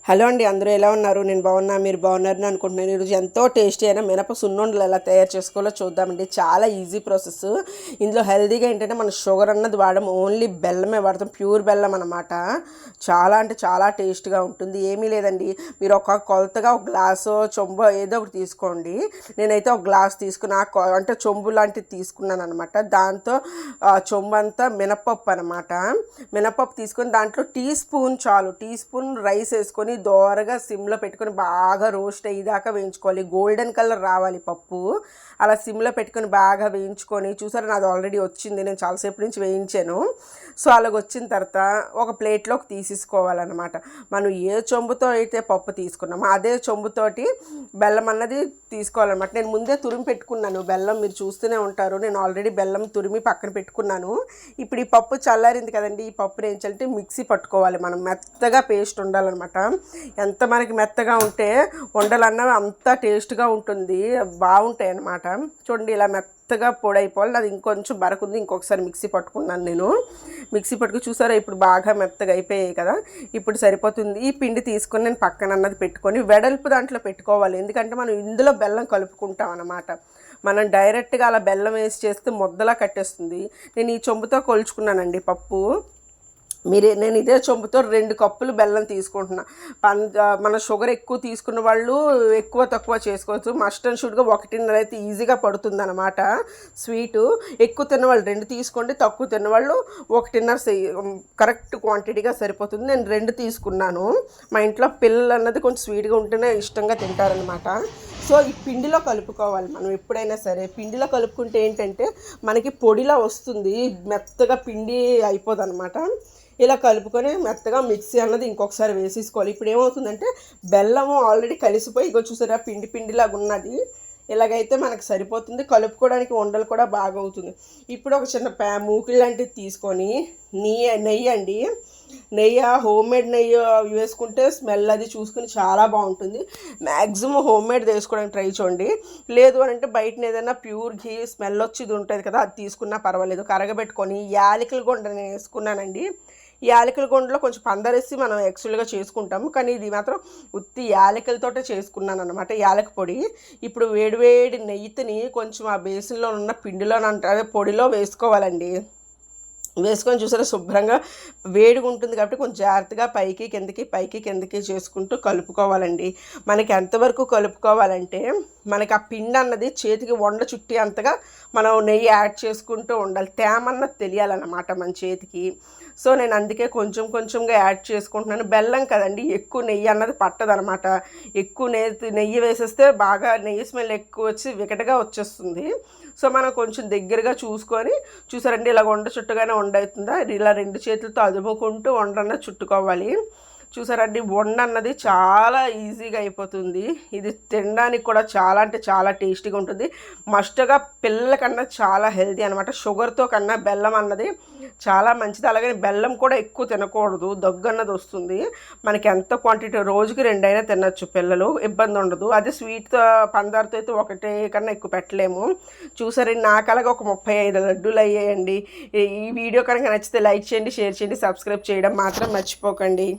Hello అండి, అందరూ ఎలా ఉన్నారు? నేను బాగున్నా, మీరు బాగున్నారని అనుకుంటున్నాను. ఈరోజు ఎంతో టేస్టీ అయిన మినప సున్నుండలు ఎలా తయారు చేసుకోవాలో చూద్దామండి. చాలా ఈజీ ప్రాసెస్. ఇందులో హెల్తీగా ఏంటంటే మనం షుగర్ అన్నది వాడము, ఓన్లీ బెల్లమే వాడతాం, ప్యూర్ బెల్లం అన్నమాట. చాలా అంటే చాలా టేస్ట్గా ఉంటుంది. ఏమీ లేదండి, మీరు ఒక కొలతగా ఒక గ్లాసు చెంబు ఏదో ఒకటి తీసుకోండి. నేనైతే ఒక గ్లాస్ తీసుకుని అంటే చెంబు లాంటిది తీసుకున్నాను అనమాట. దాంతో చెంబు అంతా మినపప్పు అనమాట. మినపప్పు తీసుకొని దాంట్లో టీ స్పూన్ చాలు, టీ స్పూన్ రైస్ వేసుకొని దోరగా సిమ్లో పెట్టుకొని బాగా రోస్ట్ అయ్యేదాకా వేయించుకోవాలి. గోల్డెన్ కలర్ రావాలి పప్పు. అలా సిమ్లో పెట్టుకొని బాగా వేయించుకొని, చూసారా నాది ఆల్రెడీ వచ్చింది, నేను చాలాసేపు నుంచి వేయించాను. సో అలాగ వచ్చిన తర్వాత ఒక ప్లేట్లోకి తీసేసుకోవాలన్నమాట. మనం ఏ చెంబుతో అయితే పప్పు తీసుకున్నామో అదే చెంబుతోటి బెల్లం అన్నది తీసుకోవాలన్నమాట. నేను ముందే తురిమి పెట్టుకున్నాను బెల్లం, మీరు చూస్తూనే ఉంటారు. నేను ఆల్రెడీ బెల్లం తురిమి పక్కన పెట్టుకున్నాను. ఇప్పుడు ఈ పప్పు చల్లారింది కదండి, ఈ పప్పుని ఏం చేయాలంటే మిక్సీ పట్టుకోవాలి. మనం మెత్తగా పేస్ట్ ఉండాలన్నమాట. ఎంత మనకి మెత్తగా ఉంటే వండలన్నవి అంత టేస్ట్గా ఉంటుంది, బాగుంటాయి అన్నమాట. చూడండి ఇలా మెత్తగా పొడి అయిపోవాలి. అది ఇంకొంచెం బరకుంది, ఇంకొకసారి మిక్సీ పట్టుకున్నాను నేను. మిక్సీ పట్టుకు చూసారా, ఇప్పుడు బాగా మెత్తగా అయిపోయాయి కదా, ఇప్పుడు సరిపోతుంది. ఈ పిండి తీసుకొని నేను పక్కన అన్నది పెట్టుకొని వెడల్పు దాంట్లో పెట్టుకోవాలి. ఎందుకంటే మనం ఇందులో బెల్లం కలుపుకుంటాం అన్నమాట. మనం డైరెక్ట్గా అలా బెల్లం వేసి చేస్తే ముద్దలా కట్టేస్తుంది. నేను ఈ చెంబుతో కొలుచుకున్నానండి పప్పు. నేను ఇదే చెంబుతో 2 కప్పులు బెల్లం తీసుకుంటున్నా. మన షుగర్ ఎక్కువ తీసుకున్న వాళ్ళు ఎక్కువ తక్కువ చేసుకోవచ్చు. మస్ట్ అండ్ షుడ్గా 1.5 అయితే ఈజీగా పడుతుంది అనమాట. స్వీటు ఎక్కువ తిన్నవాళ్ళు 2 తీసుకోండి, తక్కువ తిన్నవాళ్ళు 1.5 కరెక్ట్ క్వాంటిటీగా సరిపోతుంది. నేను 2 తీసుకున్నాను. మా ఇంట్లో పిల్లలు అన్నది కొంచెం స్వీట్గా ఉంటేనే ఇష్టంగా తింటారనమాట. సో ఈ పిండిలో కలుపుకోవాలి. మనం ఎప్పుడైనా సరే పిండిలో కలుపుకుంటే ఏంటంటే మనకి పొడిలా వస్తుంది, మెత్తగా పిండి అయిపోదు అనమాట. ఇలా కలుపుకొని మెత్తగా మిక్సీ అన్నది ఇంకొకసారి వేసేసుకోవాలి. ఇప్పుడు ఏమవుతుందంటే బెల్లము ఆల్రెడీ కలిసిపోయి ఇగో చూసారా పిండి పిండిలాగా ఉన్నది. ఇలాగైతే మనకు సరిపోతుంది, కలుపుకోవడానికి ఉండలు కూడా బాగా అవుతుంది. ఇప్పుడు ఒక చిన్న మూకులు లాంటిది తీసుకొని నెయ్యి అండి, నెయ్యి హోమ్ మేడ్ నెయ్యి వేసుకుంటే స్మెల్ అది చూసుకుని చాలా బాగుంటుంది. మ్యాక్సిమం హోమ్ మేడ్ వేసుకోవడానికి ట్రై చేయండి. లేదు అని అంటే బయటని ఏదైనా ప్యూర్ ఘీ స్మెల్ వచ్చేది ఉంటుంది కదా, అది తీసుకున్నా పర్వాలేదు. కరగబెట్టుకొని యాలకుల గుండ నేను వేసుకున్నానండి. యాలకుల గుండలో కొంచెం పందరేసి మనం యాక్చువల్గా చేసుకుంటాము, కానీ ఇది మాత్రం ఉత్తి యాలకులతోటే చేసుకున్నాను అనమాట, యాలక పొడి. ఇప్పుడు వేడివేడి నెయ్యిని కొంచెం ఆ బేసిన్లో ఉన్న పిండిలో అదే పొడిలో వేసుకోవాలండి. వేసుకొని చూసారా శుభ్రంగా వేడిగా ఉంటుంది కాబట్టి కొంచెం జాగ్రత్తగా పైకి కిందకి చేసుకుంటూ కలుపుకోవాలండి. మనకి ఎంతవరకు కలుపుకోవాలంటే మనకి ఆ పిండి అన్నది చేతికి వండ చుట్టి అంతగా మనం నెయ్యి యాడ్ చేసుకుంటూ ఉండాలి. తేమన్నది తెలియాలన్నమాట మన చేతికి. సో నేను అందుకే కొంచెంగా యాడ్ చేసుకుంటున్నాను. బెల్లం కదండి, ఎక్కువ నెయ్యి అన్నది పట్టదనమాట. ఎక్కువ నెయ్యి వేసేస్తే బాగా నెయ్యి స్మెల్ ఎక్కువ వచ్చి వికటగా వచ్చేస్తుంది. సో మనం కొంచెం దగ్గరగా చూసుకొని చూసారండి, ఇలా వండ చుట్టుగానే వండవుతుందా, ఇలా 2 చేతులతో అదుముకుంటూ వండన్న చుట్టుకోవాలి. చూసారండి, వండ అన్నది చాలా ఈజీగా అయిపోతుంది. ఇది తినడానికి కూడా చాలా అంటే చాలా టేస్టీగా ఉంటుంది. మస్ట్గా పిల్లలకన్నా చాలా హెల్తీ అనమాట. షుగర్తో కన్నా బెల్లం అన్నది చాలా మంచిది. అలాగే బెల్లం కూడా ఎక్కువ తినకూడదు, దగ్గు అన్నది వస్తుంది. మనకి ఎంత క్వాంటిటీ రోజుకి 2 అయినా తినచ్చు పిల్లలు, ఇబ్బంది ఉండదు. అదే స్వీట్తో పందార్తో అయితే 1 కన్నా ఎక్కువ పెట్టలేము. చూసారండి, నాకు అలాగే ఒక 35 లడ్డూలు అయ్యాయండి. ఈ వీడియో కనుక నచ్చితే లైక్ చేయండి, షేర్ చేయండి, సబ్స్క్రైబ్ చేయడం మాత్రం మర్చిపోకండి.